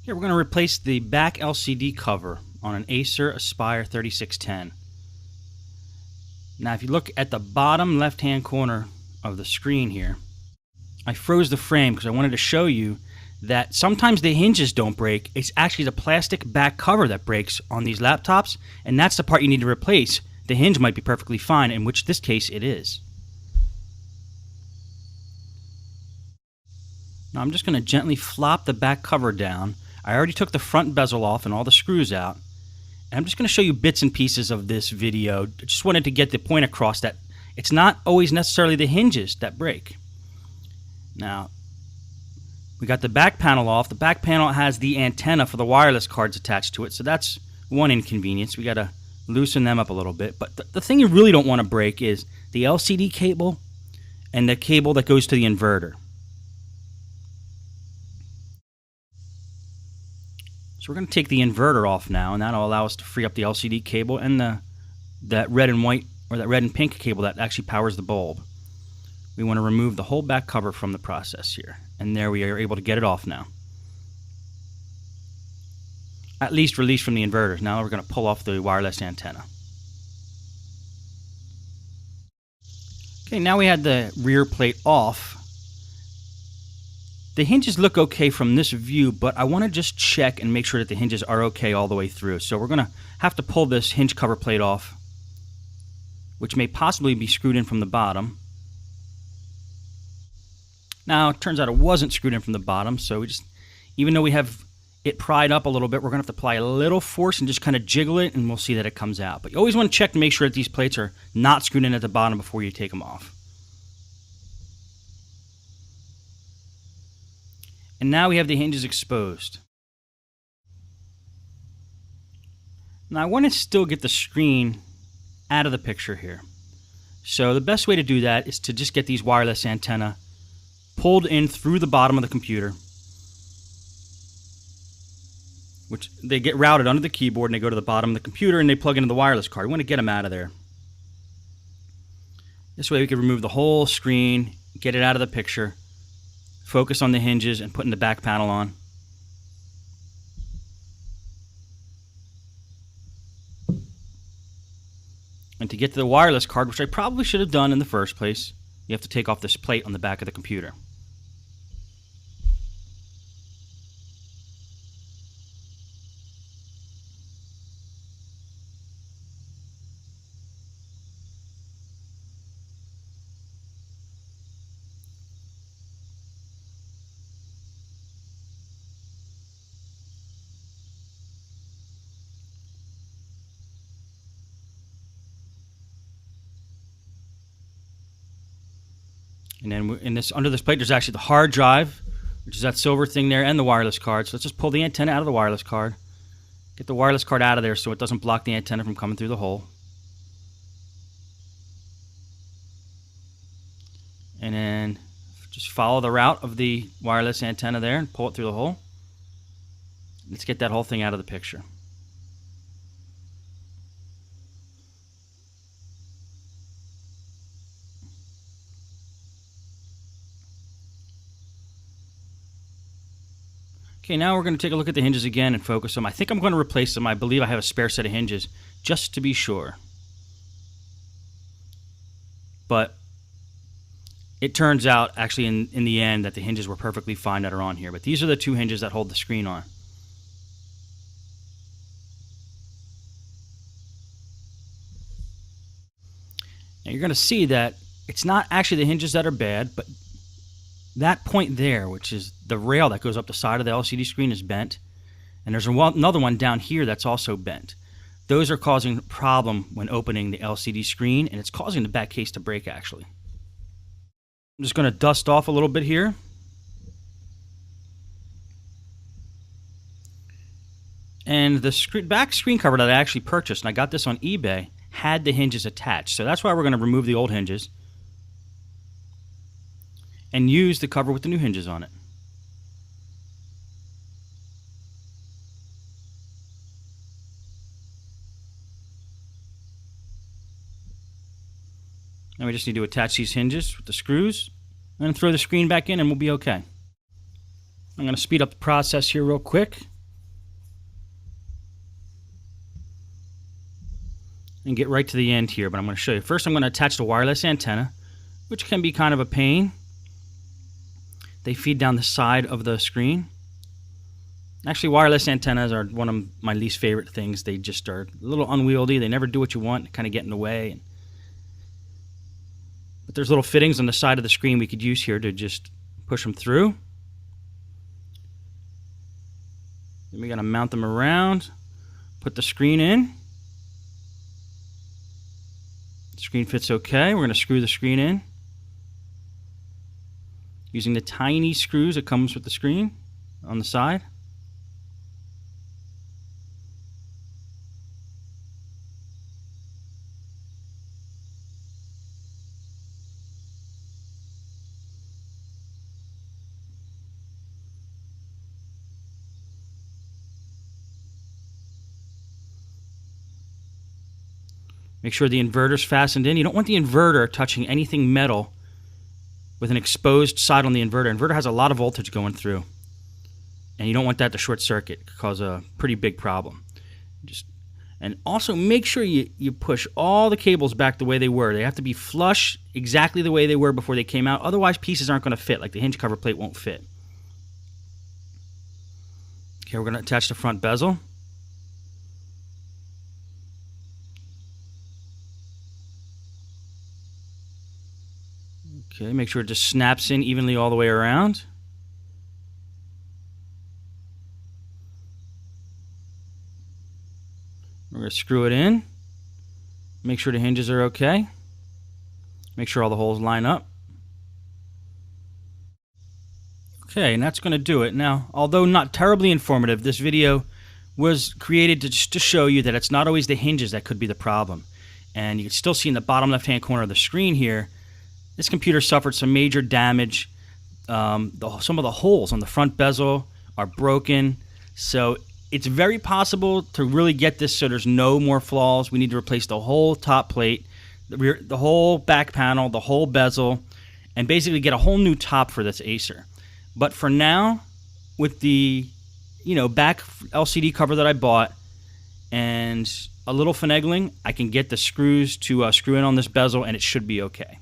Here we're going to replace the back LCD cover on an AcerAspire3610. Now if you look at the bottom left hand corner of the screen here, I froze the frame because I wanted to show you that sometimes the hinges don't break. It's actually the plastic back cover that breaks on these laptops, and that's the part you need to replace. The hinge might be perfectly fine, in which this case it is. Now I'm just going to gently flop the back cover down. I already took the front bezel off and all the screws out. And I'm just going to show you bits and pieces of this video. I just wanted to get the point across that it's not always necessarily the hinges that break. Now, we got the back panel off. The back panel has the antenna for the wireless cards attached to it, so that's one inconvenience. We got to loosen them up a little bit. But the thing you really don't want to break is the LCD cable and the cable that goes to the inverter. So we're going to take the inverter off now, and that'll allow us to free up the LCD cable and that red and white, or that red and pink cable that actually powers the bulb. We want to remove the whole back cover from the process here. And there we are able to get it off now. At least released from the inverters. Now we're going to pull off the wireless antenna. Okay, now we had the rear plate off. The hinges look okay from this view, but I want to just check and make sure that the hinges are okay all the way through. So we're going to have to pull this hinge cover plate off, which may possibly be screwed in from the bottom. Now, it turns out it wasn't screwed in from the bottom, so we just, even though we have it pried up a little bit, we're going to have to apply a little force and just kind of jiggle it, and we'll see that it comes out. But you always want to check to make sure that these plates are not screwed in at the bottom before you take them off. And now we have the hinges exposed. Now I want to still get the screen out of the picture here. So the best way to do that is to just get these wireless antenna pulled in through the bottom of the computer, which they get routed under the keyboard and they go to the bottom of the computer and they plug into the wireless card. We want to get them out of there. This way we can remove the whole screen, get it out of the picture, focus on the hinges and putting the back panel on. And to get to the wireless card, which I probably should have done in the first place, you have to take off this plate on the back of the computer. And then under this plate, there's actually the hard drive, which is that silver thing there, and the wireless card. So let's just pull the antenna out of the wireless card. Get the wireless card out of there so it doesn't block the antenna from coming through the hole. And then just follow the route of the wireless antenna there and pull it through the hole. Let's get that whole thing out of the picture. Okay, now we're going to take a look at the hinges again and focus them. I think I'm going to replace them. I believe I have a spare set of hinges, just to be sure. But it turns out, actually, in the end, that the hinges were perfectly fine that are on here. But these are the two hinges that hold the screen on. Now you're going to see that it's not actually the hinges that are bad, but that point there, which is the rail that goes up the side of the LCD screen, is bent. And there's another one down here that's also bent. Those are causing a problem when opening the LCD screen, and it's causing the back case to break, actually. I'm just going to dust off a little bit here. And the back screen cover that I actually purchased, and I got this on eBay, had the hinges attached. So that's why we're going to remove the old hinges and use the cover with the new hinges on it. Now we just need to attach these hinges with the screws and throw the screen back in and we'll be okay. I'm going to speed up the process here real quick. and get right to the end here, but I'm going to show you. First, I'm going to attach the wireless antenna, which can be kind of a pain. They feed down the side of the screen. Actually, wireless antennas are one of my least favorite things. They just are a little unwieldy. They never do what you want. They kind of get in the way. But there's little fittings on the side of the screen we could use here to just push them through. Then we got to mount them around, put the screen in. The screen fits okay. We're going to screw the screen in using the tiny screws that comes with the screen on the side. Make sure the inverter's fastened in. You don't want the inverter touching anything metal with an exposed side on the inverter. Inverter has a lot of voltage going through, and you don't want that to short circuit. It could cause a pretty big problem. And also make sure you push all the cables back the way they were. They have to be flush exactly the way they were before they came out. Otherwise, pieces aren't going to fit, like the hinge cover plate won't fit. Okay, we're going to attach the front bezel. Okay, make sure it just snaps in evenly all the way around. We're going to screw it in. Make sure the hinges are okay. Make sure all the holes line up. Okay, and that's going to do it. Now, although not terribly informative, this video was created just to show you that it's not always the hinges that could be the problem. And you can still see in the bottom left-hand corner of the screen here, this computer suffered some major damage. Some of the holes on the front bezel are broken. So it's very possible to really get this so there's no more flaws. We need to replace the whole top plate, the whole back panel, the whole bezel, and basically get a whole new top for this Acer. But for now, with the back LCD cover that I bought and a little finagling, I can get the screws to screw in on this bezel, and it should be okay.